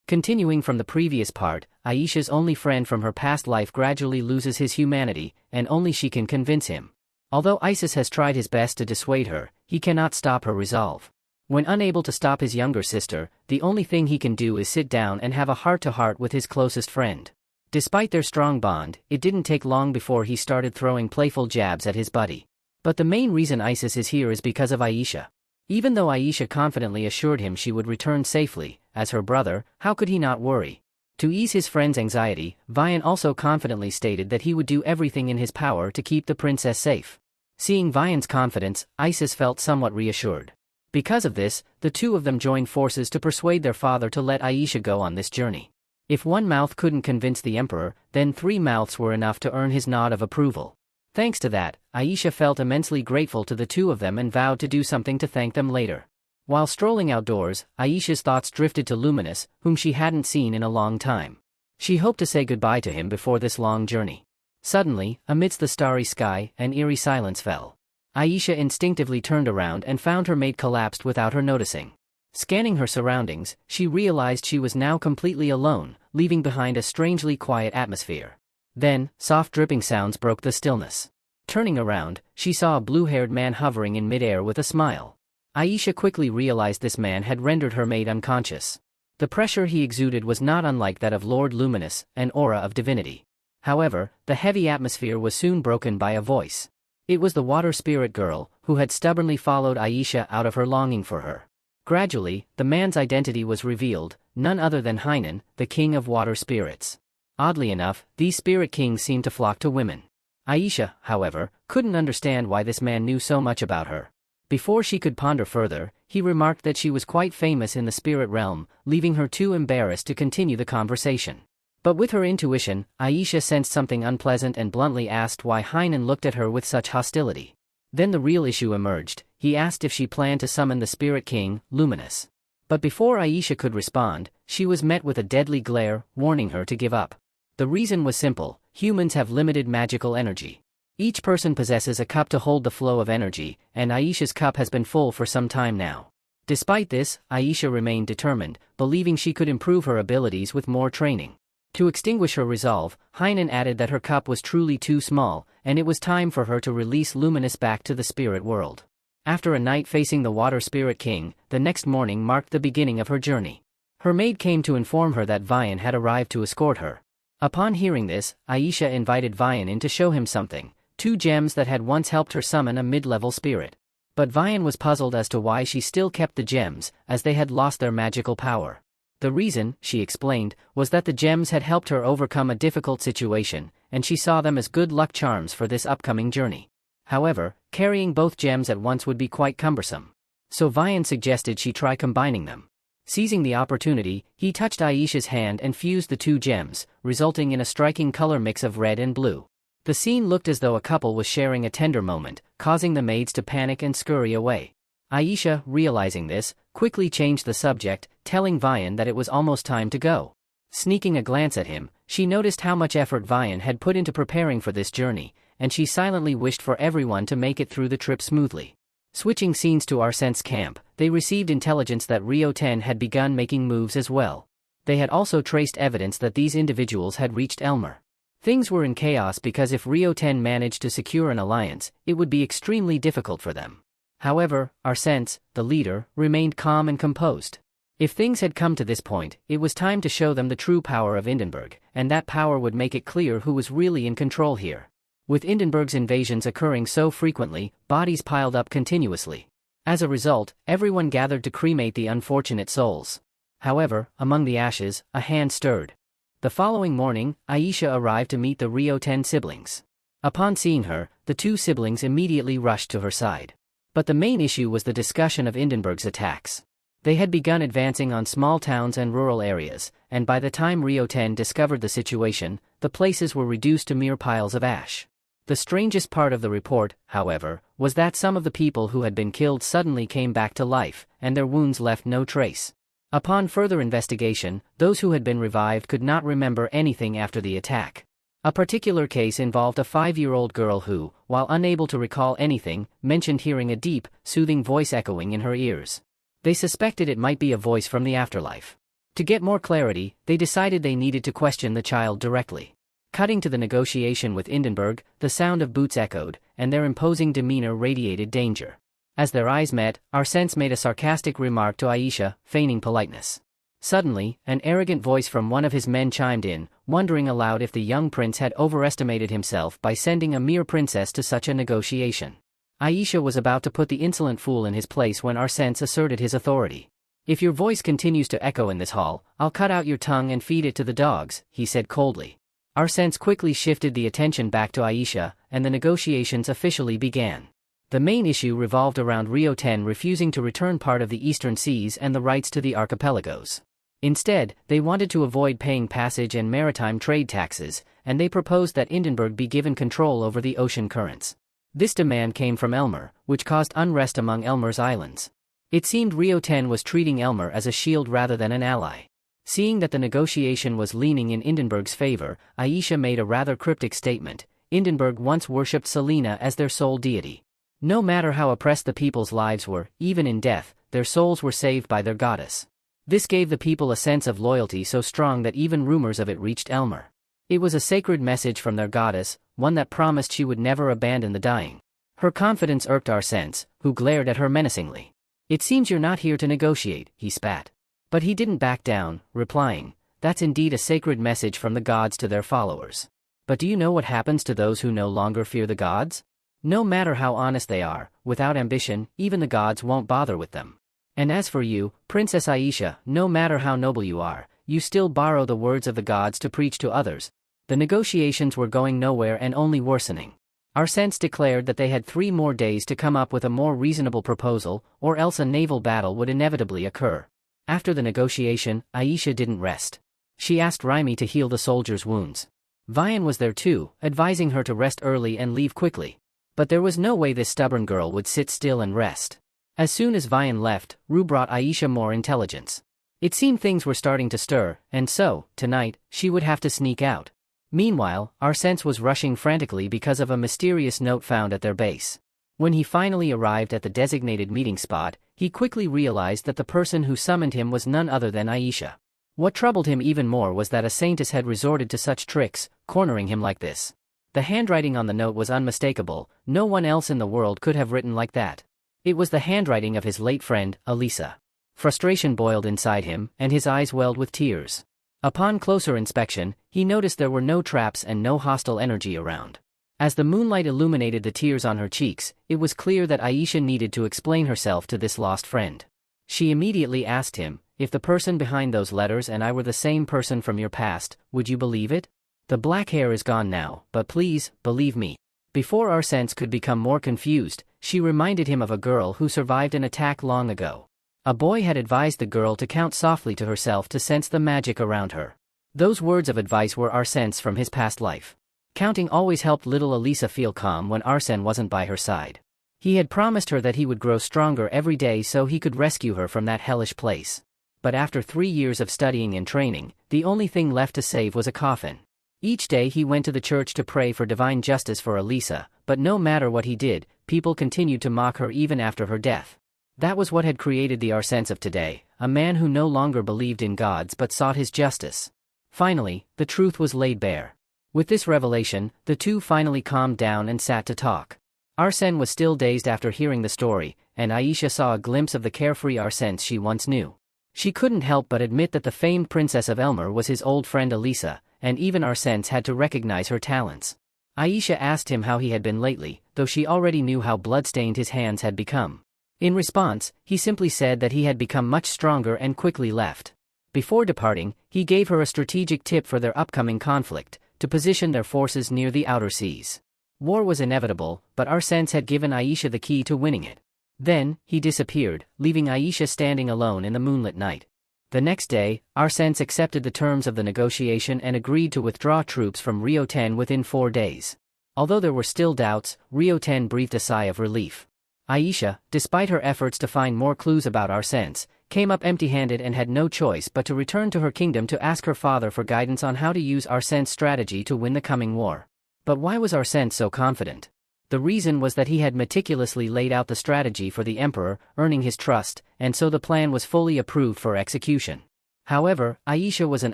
Continuing from the previous part, Aisha's only friend from her past life gradually loses his humanity, and only she can convince him. Although Isis has tried his best to dissuade her, he cannot stop her resolve. When unable to stop his younger sister, the only thing he can do is sit down and have a heart-to-heart with his closest friend. Despite their strong bond, it didn't take long before he started throwing playful jabs at his buddy. But the main reason Isis is here is because of Aisha. Even though Aisha confidently assured him she would return safely, as her brother, how could he not worry? To ease his friend's anxiety, Vian also confidently stated that he would do everything in his power to keep the princess safe. Seeing Vian's confidence, Isis felt somewhat reassured. Because of this, the two of them joined forces to persuade their father to let Aisha go on this journey. If one mouth couldn't convince the emperor, then 3 mouths were enough to earn his nod of approval. Thanks to that, Aisha felt immensely grateful to the two of them and vowed to do something to thank them later. While strolling outdoors, Aisha's thoughts drifted to Luminous, whom she hadn't seen in a long time. She hoped to say goodbye to him before this long journey. Suddenly, amidst the starry sky, an eerie silence fell. Aisha instinctively turned around and found her mate collapsed without her noticing. Scanning her surroundings, she realized she was now completely alone, leaving behind a strangely quiet atmosphere. Then, soft dripping sounds broke the stillness. Turning around, she saw a blue-haired man hovering in midair with a smile. Aisha quickly realized this man had rendered her mate unconscious. The pressure he exuded was not unlike that of Lord Luminous, an aura of divinity. However, the heavy atmosphere was soon broken by a voice. It was the water spirit girl, who had stubbornly followed Aisha out of her longing for her. Gradually, the man's identity was revealed, none other than Hainan, the king of water spirits. Oddly enough, these spirit kings seemed to flock to women. Aisha, however, couldn't understand why this man knew so much about her. Before she could ponder further, he remarked that she was quite famous in the spirit realm, leaving her too embarrassed to continue the conversation. But with her intuition, Aisha sensed something unpleasant and bluntly asked why Hainan looked at her with such hostility. Then the real issue emerged. He asked if she planned to summon the spirit king, Luminous. But before Aisha could respond, she was met with a deadly glare, warning her to give up. The reason was simple: humans have limited magical energy. Each person possesses a cup to hold the flow of energy, and Aisha's cup has been full for some time now. Despite this, Aisha remained determined, believing she could improve her abilities with more training. To extinguish her resolve, Hainan added that her cup was truly too small, and it was time for her to release Luminous back to the spirit world. After a night facing the water spirit king, the next morning marked the beginning of her journey. Her maid came to inform her that Vian had arrived to escort her. Upon hearing this, Aisha invited Vian in to show him something, 2 gems that had once helped her summon a mid-level spirit. But Vian was puzzled as to why she still kept the gems, as they had lost their magical power. The reason, she explained, was that the gems had helped her overcome a difficult situation, and she saw them as good luck charms for this upcoming journey. However, carrying both gems at once would be quite cumbersome. So Vian suggested she try combining them. Seizing the opportunity, he touched Aisha's hand and fused the 2 gems, resulting in a striking color mix of red and blue. The scene looked as though a couple was sharing a tender moment, causing the maids to panic and scurry away. Aisha, realizing this, quickly changed the subject, telling Vian that it was almost time to go. Sneaking a glance at him, she noticed how much effort Vian had put into preparing for this journey, and she silently wished for everyone to make it through the trip smoothly. Switching scenes to Ourense camp, they received intelligence that Rio 10 had begun making moves as well. They had also traced evidence that these individuals had reached Elmer. Things were in chaos because if Rio 10 managed to secure an alliance, it would be extremely difficult for them. However, Ourense, the leader, remained calm and composed. If things had come to this point, it was time to show them the true power of Hindenburg, and that power would make it clear who was really in control here. With Hindenburg's invasions occurring so frequently, bodies piled up continuously. As a result, everyone gathered to cremate the unfortunate souls. However, among the ashes, a hand stirred. The following morning, Aisha arrived to meet the Rio 10 siblings. Upon seeing her, the 2 siblings immediately rushed to her side. But the main issue was the discussion of Hindenburg's attacks. They had begun advancing on small towns and rural areas, and by the time Rio 10 discovered the situation, the places were reduced to mere piles of ash. The strangest part of the report, however, was that some of the people who had been killed suddenly came back to life, and their wounds left no trace. Upon further investigation, those who had been revived could not remember anything after the attack. A particular case involved a 5-year-old girl who, while unable to recall anything, mentioned hearing a deep, soothing voice echoing in her ears. They suspected it might be a voice from the afterlife. To get more clarity, they decided they needed to question the child directly. Cutting to the negotiation with Hindenburg, the sound of boots echoed, and their imposing demeanor radiated danger. As their eyes met, Ourense made a sarcastic remark to Aisha, feigning politeness. Suddenly, an arrogant voice from one of his men chimed in, wondering aloud if the young prince had overestimated himself by sending a mere princess to such a negotiation. Aisha was about to put the insolent fool in his place when Ourense asserted his authority. "If your voice continues to echo in this hall, I'll cut out your tongue and feed it to the dogs," he said coldly. Ourense quickly shifted the attention back to Aisha, and the negotiations officially began. The main issue revolved around Rio 10 refusing to return part of the eastern seas and the rights to the archipelagos. Instead, they wanted to avoid paying passage and maritime trade taxes, and they proposed that Hindenburg be given control over the ocean currents. This demand came from Elmer, which caused unrest among Elmer's islands. It seemed Rio 10 was treating Elmer as a shield rather than an ally. Seeing that the negotiation was leaning in Hindenburg's favor, Aisha made a rather cryptic statement. Hindenburg once worshipped Selena as their sole deity. No matter how oppressed the people's lives were, even in death, their souls were saved by their goddess. This gave the people a sense of loyalty so strong that even rumors of it reached Elmer. It was a sacred message from their goddess, one that promised she would never abandon the dying. Her confidence irked Ourense, who glared at her menacingly. "It seems you're not here to negotiate," he spat. But he didn't back down, replying, "That's indeed a sacred message from the gods to their followers. But do you know what happens to those who no longer fear the gods? No matter how honest they are, without ambition, even the gods won't bother with them. And as for you, Princess Aisha, no matter how noble you are, you still borrow the words of the gods to preach to others." The negotiations were going nowhere and only worsening. Ourense declared that they had 3 more days to come up with a more reasonable proposal, or else a naval battle would inevitably occur. After the negotiation, Aisha didn't rest. She asked Raimi to heal the soldiers' wounds. Vian was there too, advising her to rest early and leave quickly. But there was no way this stubborn girl would sit still and rest. As soon as Vian left, Rue brought Aisha more intelligence. It seemed things were starting to stir, and so, tonight, she would have to sneak out. Meanwhile, Ourense was rushing frantically because of a mysterious note found at their base. When he finally arrived at the designated meeting spot, he quickly realized that the person who summoned him was none other than Aisha. What troubled him even more was that a saintess had resorted to such tricks, cornering him like this. The handwriting on the note was unmistakable. No one else in the world could have written like that. It was the handwriting of his late friend, Elisa. Frustration boiled inside him, and his eyes welled with tears. Upon closer inspection, he noticed there were no traps and no hostile energy around. As the moonlight illuminated the tears on her cheeks, it was clear that Aisha needed to explain herself to this lost friend. She immediately asked him, "If the person behind those letters and I were the same person from your past, would you believe it? The black hair is gone now, but please, believe me." Before Ourense could become more confused, she reminded him of a girl who survived an attack long ago. A boy had advised the girl to count softly to herself to sense the magic around her. Those words of advice were Ourense from his past life. Counting always helped little Elisa feel calm when Ourense wasn't by her side. He had promised her that he would grow stronger every day so he could rescue her from that hellish place. But after 3 years of studying and training, the only thing left to save was a coffin. Each day he went to the church to pray for divine justice for Elisa, but no matter what he did, people continued to mock her even after her death. That was what had created the Ourense of today, a man who no longer believed in gods but sought his justice. Finally, the truth was laid bare. With this revelation, the two finally calmed down and sat to talk. Ourense was still dazed after hearing the story, and Aisha saw a glimpse of the carefree Ourense she once knew. She couldn't help but admit that the famed princess of Elmer was his old friend Elisa, and even Ourense had to recognize her talents. Aisha asked him how he had been lately, though she already knew how blood-stained his hands had become. In response, he simply said that he had become much stronger and quickly left. Before departing, he gave her a strategic tip for their upcoming conflict: to position their forces near the outer seas. War was inevitable, but Ourense had given Aisha the key to winning it. Then, he disappeared, leaving Aisha standing alone in the moonlit night. The next day, Ourense accepted the terms of the negotiation and agreed to withdraw troops from Rio 10 within 4 days. Although there were still doubts, Rio 10 breathed a sigh of relief. Aisha, despite her efforts to find more clues about Ourense, came up empty-handed and had no choice but to return to her kingdom to ask her father for guidance on how to use Ourense's strategy to win the coming war. But why was Ourense so confident? The reason was that he had meticulously laid out the strategy for the emperor, earning his trust, and so the plan was fully approved for execution. However, Aisha was an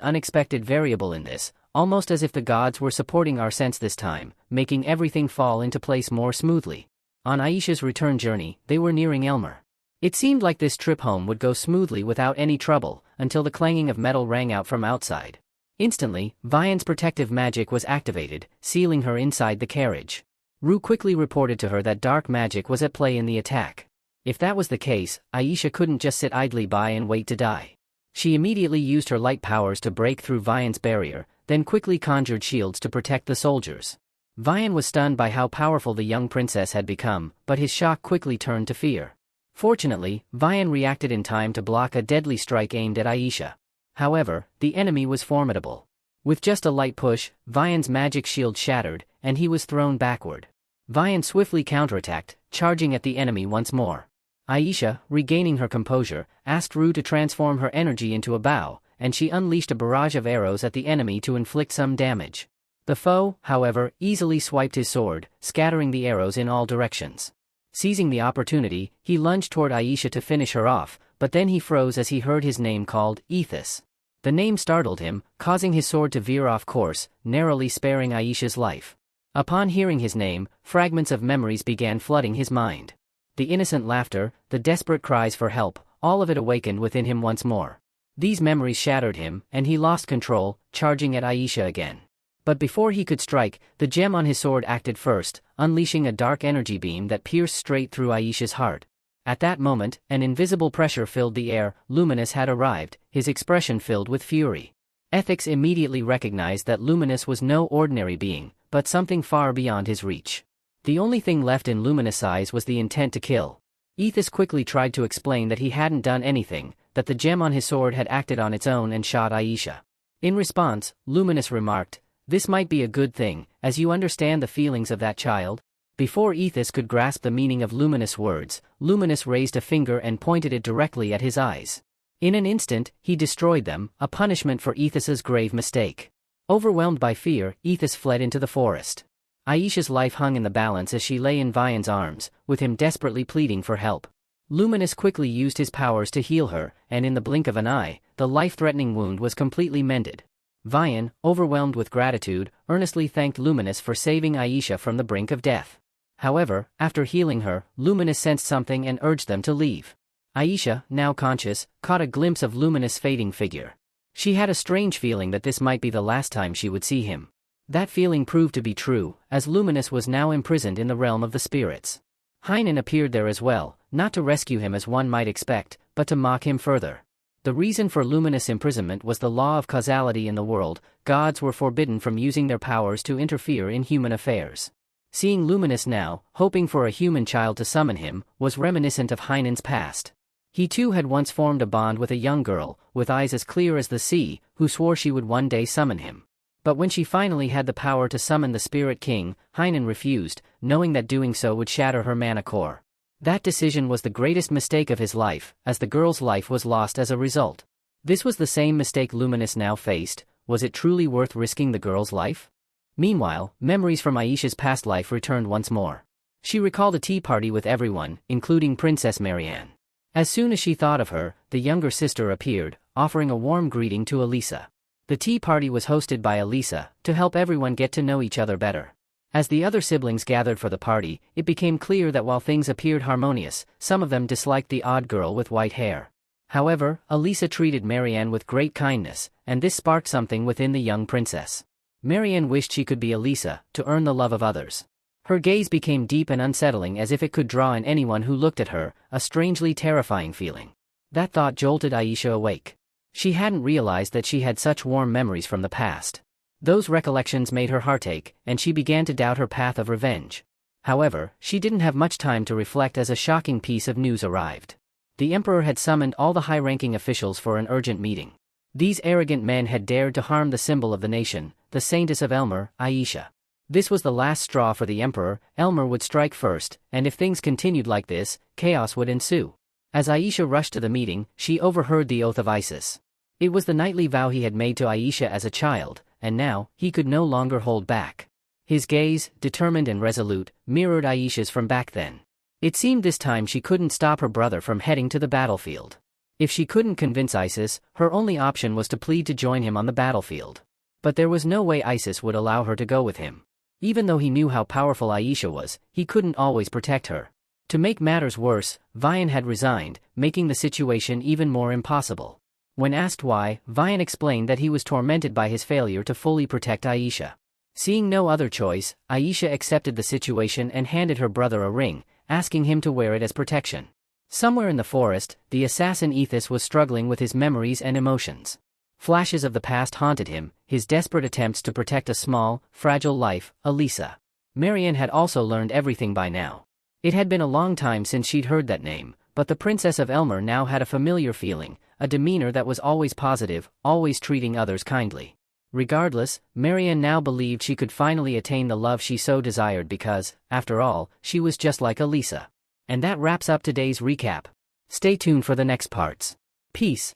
unexpected variable in this, almost as if the gods were supporting Ourense this time, making everything fall into place more smoothly. On Aisha's return journey, they were nearing Elmer. It seemed like this trip home would go smoothly without any trouble, until the clanging of metal rang out from outside. Instantly, Vian's protective magic was activated, sealing her inside the carriage. Rue quickly reported to her that dark magic was at play in the attack. If that was the case, Aisha couldn't just sit idly by and wait to die. She immediately used her light powers to break through Vian's barrier, then quickly conjured shields to protect the soldiers. Vian was stunned by how powerful the young princess had become, but his shock quickly turned to fear. Fortunately, Vian reacted in time to block a deadly strike aimed at Aisha. However, the enemy was formidable. With just a light push, Vian's magic shield shattered, and he was thrown backward. Vian swiftly counterattacked, charging at the enemy once more. Aisha, regaining her composure, asked Rue to transform her energy into a bow, and she unleashed a barrage of arrows at the enemy to inflict some damage. The foe, however, easily swiped his sword, scattering the arrows in all directions. Seizing the opportunity, he lunged toward Aisha to finish her off, but then he froze as he heard his name called, Ethis. The name startled him, causing his sword to veer off course, narrowly sparing Aisha's life. Upon hearing his name, fragments of memories began flooding his mind. The innocent laughter, the desperate cries for help, all of it awakened within him once more. These memories shattered him, and he lost control, charging at Aisha again. But before he could strike, the gem on his sword acted first, unleashing a dark energy beam that pierced straight through Aisha's heart. At that moment, an invisible pressure filled the air. Luminous had arrived, his expression filled with fury. Ethics immediately recognized that Luminous was no ordinary being, but something far beyond his reach. The only thing left in Luminous' eyes was the intent to kill. Ethis quickly tried to explain that he hadn't done anything, that the gem on his sword had acted on its own and shot Aisha. In response, Luminous remarked, "This might be a good thing, as you understand the feelings of that child." Before Ethis could grasp the meaning of Luminous' words, Luminous raised a finger and pointed it directly at his eyes. In an instant, he destroyed them, a punishment for Ethis's grave mistake. Overwhelmed by fear, Ethis fled into the forest. Aisha's life hung in the balance as she lay in Vian's arms, with him desperately pleading for help. Luminous quickly used his powers to heal her, and in the blink of an eye, the life-threatening wound was completely mended. Vian, overwhelmed with gratitude, earnestly thanked Luminous for saving Aisha from the brink of death. However, after healing her, Luminous sensed something and urged them to leave. Aisha, now conscious, caught a glimpse of Luminous' fading figure. She had a strange feeling that this might be the last time she would see him. That feeling proved to be true, as Luminous was now imprisoned in the realm of the spirits. Hainan appeared there as well, not to rescue him as one might expect, but to mock him further. The reason for Luminous' imprisonment was the law of causality in the world. Gods were forbidden from using their powers to interfere in human affairs. Seeing Luminous now, hoping for a human child to summon him, was reminiscent of Hainan's past. He too had once formed a bond with a young girl, with eyes as clear as the sea, who swore she would one day summon him. But when she finally had the power to summon the Spirit King, Hainan refused, knowing that doing so would shatter her mana core. That decision was the greatest mistake of his life, as the girl's life was lost as a result. This was the same mistake Luminous now faced. Was it truly worth risking the girl's life? Meanwhile, memories from Aisha's past life returned once more. She recalled a tea party with everyone, including Princess Marianne. As soon as she thought of her, the younger sister appeared, offering a warm greeting to Elisa. The tea party was hosted by Elisa, to help everyone get to know each other better. As the other siblings gathered for the party, it became clear that while things appeared harmonious, some of them disliked the odd girl with white hair. However, Elisa treated Marianne with great kindness, and this sparked something within the young princess. Marianne wished she could be Elisa, to earn the love of others. Her gaze became deep and unsettling, as if it could draw in anyone who looked at her, a strangely terrifying feeling. That thought jolted Aisha awake. She hadn't realized that she had such warm memories from the past. Those recollections made her heartache, and she began to doubt her path of revenge. However, she didn't have much time to reflect as a shocking piece of news arrived. The emperor had summoned all the high-ranking officials for an urgent meeting. These arrogant men had dared to harm the symbol of the nation, the saintess of Elmer, Aisha. This was the last straw for the emperor. Elmer would strike first, and if things continued like this, chaos would ensue. As Aisha rushed to the meeting, she overheard the oath of Isis. It was the knightly vow he had made to Aisha as a child, and now, he could no longer hold back. His gaze, determined and resolute, mirrored Aisha's from back then. It seemed this time she couldn't stop her brother from heading to the battlefield. If she couldn't convince Isis, her only option was to plead to join him on the battlefield. But there was no way Isis would allow her to go with him. Even though he knew how powerful Aisha was, he couldn't always protect her. To make matters worse, Vian had resigned, making the situation even more impossible. When asked why, Vian explained that he was tormented by his failure to fully protect Aisha. Seeing no other choice, Aisha accepted the situation and handed her brother a ring, asking him to wear it as protection. Somewhere in the forest, the assassin Ethis was struggling with his memories and emotions. Flashes of the past haunted him, his desperate attempts to protect a small, fragile life, Elisa. Marianne had also learned everything by now. It had been a long time since she'd heard that name, but the Princess of Elmer now had a familiar feeling, a demeanor that was always positive, always treating others kindly. Regardless, Marianne now believed she could finally attain the love she so desired because, after all, she was just like Elisa. And that wraps up today's recap. Stay tuned for the next parts. Peace.